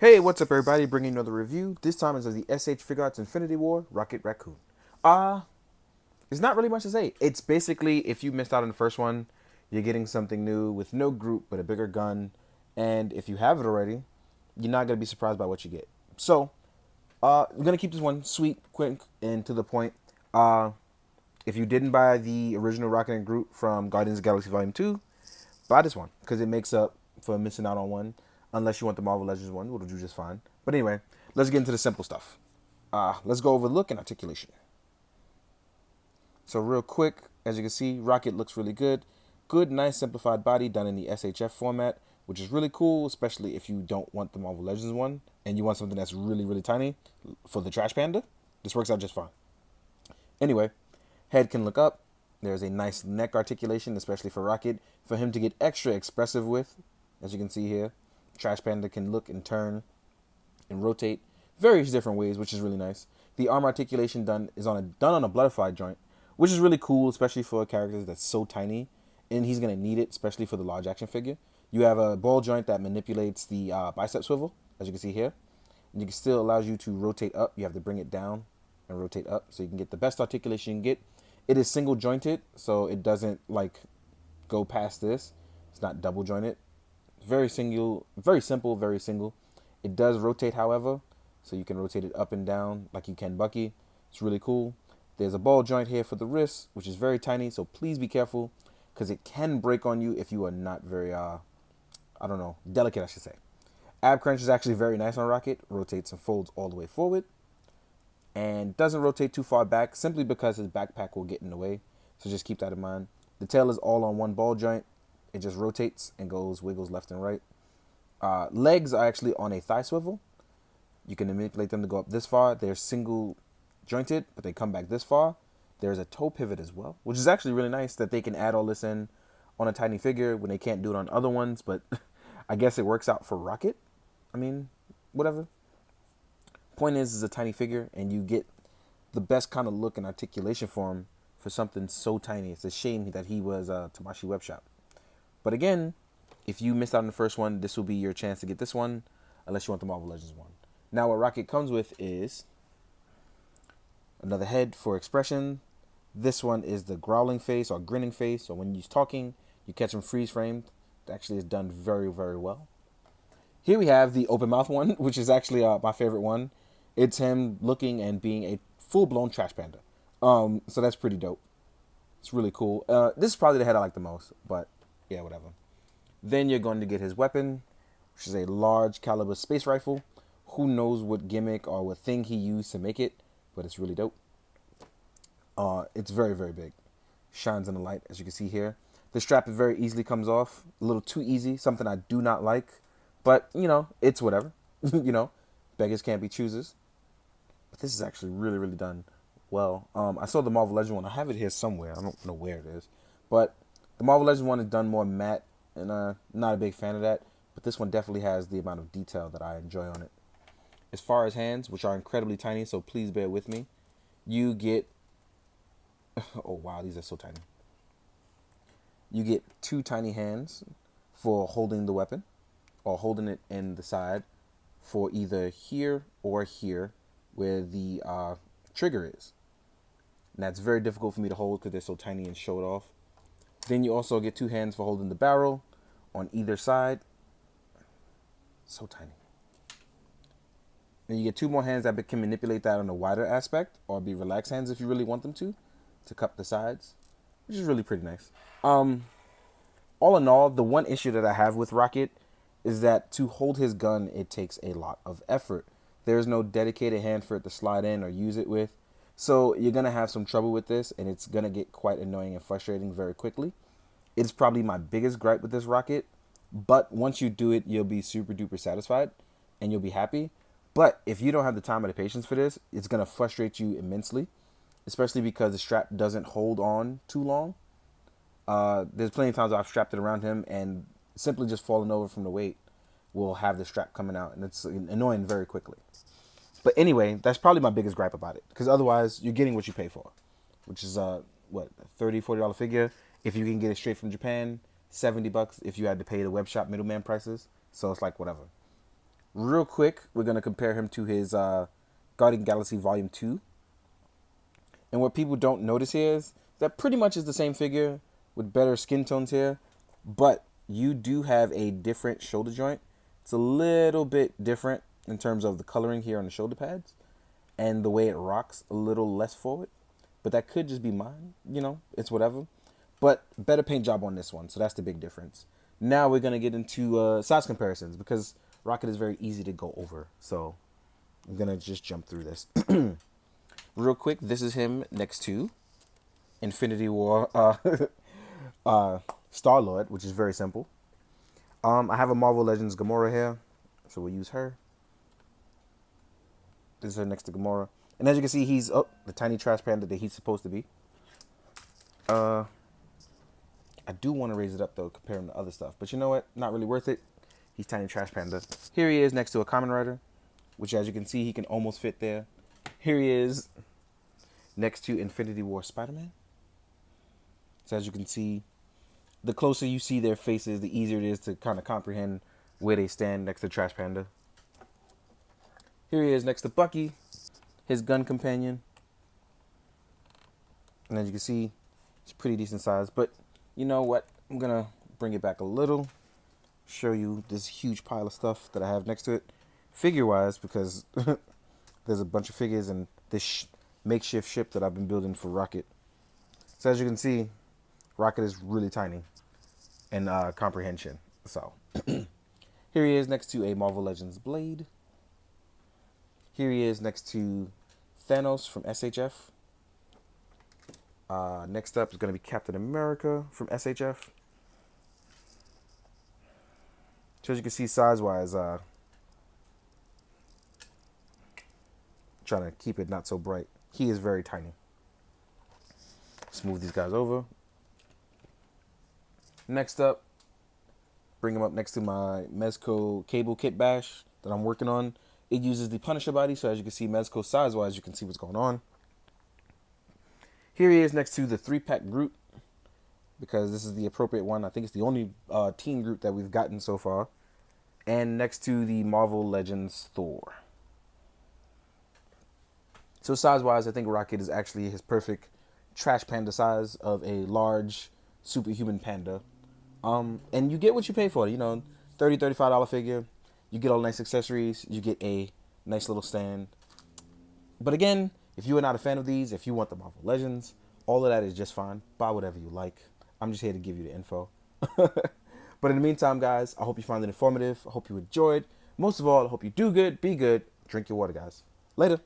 Hey, what's up, everybody? Bringing another review. This time is of the SH Figuarts Infinity War Rocket Raccoon. Uh, there's not really much to say. It's basically, if you missed out on the first one, you're getting something new with no group but a bigger gun. And if you have it already, you're not going to be surprised by what you get. So, I'm going to keep this one sweet, quick, and to the point. Uh, if you didn't buy the original Rocket and Groot from Guardians of the Galaxy Volume 2, buy this one because it makes up for missing out on one. Unless you want the Marvel Legends one, which will do just fine. But anyway, let's get into the simple stuff. Let's go over the look and articulation. So real quick, as you can see, Rocket looks really good. Good, nice, simplified body done in the SHF format, which is really cool, especially if you don't want the Marvel Legends one and you want something that's really, really tiny for the Trash Panda. This works out just fine. Anyway, head can look up. There's a nice neck articulation, especially for Rocket, for him to get extra expressive with, as you can see here. Trash Panda can look and turn and rotate various different ways, which is really nice. The arm articulation done on a butterfly joint, which is really cool, especially for a character that's so tiny, and he's gonna need it, especially for the large action figure. You have a ball joint that manipulates the bicep swivel, as you can see here. And you can still allows you to rotate up. You have to bring it down and rotate up, so you can get the best articulation you can get. It is single jointed, so it doesn't like go past this. It's not double jointed. Very single, very simple, very single. It does rotate, however, so you can rotate it up and down like you can Bucky. It's really cool. There's a ball joint here for the wrist, which is very tiny, so please be careful because it can break on you if you are not very, I don't know, delicate, I should say. Ab crunch is actually very nice on Rocket. Rotates and folds all the way forward and doesn't rotate too far back simply because his backpack will get in the way. So just keep that in mind. The tail is all on one ball joint. It just rotates and wiggles left and right. Legs are actually on a thigh swivel. You can manipulate them to go up this far. They're single jointed, but they come back this far. There's a toe pivot as well, which is actually really nice that they can add all this in on a tiny figure when they can't do it on other ones, but I guess it works out for Rocket. I mean, whatever. Point is, it's a tiny figure, and you get the best kind of look and articulation for him for something so tiny. It's a shame that he was Tamashi Web Shop. But again, if you missed out on the first one, this will be your chance to get this one, unless you want the Marvel Legends one. Now, what Rocket comes with is another head for expression. This one is the growling face or grinning face. So when he's talking, you catch him freeze framed. It actually is done very, very well. Here we have the open mouth one, which is actually my favorite one. It's him looking and being a full-blown trash panda. So that's pretty dope. It's really cool. This is probably the head I like the most, but yeah, whatever. Then you're going to get his weapon, which is a large caliber space rifle. Who knows what gimmick or what thing he used to make it, but it's really dope. It's very, very big. Shines in the light, as you can see here. The strap very easily comes off. A little too easy, something I do not like. But, you know, it's whatever. You know, beggars can't be choosers. But this is actually really, really done well. I saw the Marvel Legend one. I have it here somewhere. I don't know where it is. But the Marvel Legend one is done more matte, and not a big fan of that. But this one definitely has the amount of detail that I enjoy on it. As far as hands, which are incredibly tiny, so please bear with me, you get... Oh, wow, these are so tiny. You get two tiny hands for holding the weapon, or holding it in the side for either here or here where the trigger is. And that's very difficult for me to hold because they're so tiny and show it off. Then you also get two hands for holding the barrel on either side. So tiny. Then you get two more hands that can manipulate that on a wider aspect or be relaxed hands if you really want them to cup the sides, which is really pretty nice. All in all, the one issue that I have with Rocket is that to hold his gun, it takes a lot of effort. There's no dedicated hand for it to slide in or use it with. So you're going to have some trouble with this, and it's going to get quite annoying and frustrating very quickly. It's probably my biggest gripe with this Rocket, but once you do it, you'll be super duper satisfied, and you'll be happy. But if you don't have the time or the patience for this, it's going to frustrate you immensely, especially because the strap doesn't hold on too long. There's plenty of times I've strapped it around him and simply just falling over from the weight will have the strap coming out, and it's annoying very quickly. But anyway, that's probably my biggest gripe about it, because otherwise you're getting what you pay for, which is what, $30-$40 figure if you can get it straight from Japan, $70 if you had to pay the web shop middleman prices. So it's like whatever. Real quick, we're going to compare him to his Guardian Galaxy Volume 2. And what people don't notice here is that pretty much is the same figure with better skin tones here, but you do have a different shoulder joint. It's a little bit different in terms of the coloring here on the shoulder pads and the way it rocks a little less forward. But that could just be mine, you know, it's whatever. But better paint job on this one, so that's the big difference. Now we're going to get into size comparisons because Rocket is very easy to go over. So I'm going to just jump through this. Real quick, this is him next to Infinity War Star-Lord, which is very simple. I have a Marvel Legends Gamora here, so we'll use her. This is her next to Gamora. And as you can see, he's the tiny trash panda that he's supposed to be. I do want to raise it up, though, compare him to other stuff. But you know what? Not really worth it. He's tiny trash panda. Here he is next to a Kamen Rider, which as you can see, he can almost fit there. Here he is next to Infinity War Spider-Man. So as you can see, the closer you see their faces, the easier it is to kind of comprehend where they stand next to Trash Panda. Here he is next to Bucky, his gun companion. And as you can see, it's pretty decent size. But you know what? I'm going to bring it back a little. Show you this huge pile of stuff that I have next to it. Figure-wise, because there's a bunch of figures and this makeshift ship that I've been building for Rocket. So as you can see, Rocket is really tiny in comprehension. So here he is next to a Marvel Legends Blade. Here he is next to Thanos from SHF. Next up is going to be Captain America from SHF. So as you can see, size-wise, trying to keep it not so bright. He is very tiny. Let's move these guys over. Next up, bring him up next to my Mezco cable kit bash that I'm working on. It uses the Punisher body, so as you can see, Mezco size-wise, you can see what's going on. Here he is next to the 3-pack Groot, because this is the appropriate one. I think it's the only Team Groot that we've gotten so far. And next to the Marvel Legends Thor. So size-wise, I think Rocket is actually his perfect trash panda size of a large superhuman panda. And you get what you pay for. You know, $30, $35 figure. You get all the nice accessories. You get a nice little stand. But again, if you are not a fan of these, if you want the Marvel Legends, all of that is just fine. Buy whatever you like. I'm just here to give you the info. But in the meantime, guys, I hope you find it informative. I hope you enjoyed. Most of all, I hope you do good, be good, drink your water, guys. Later.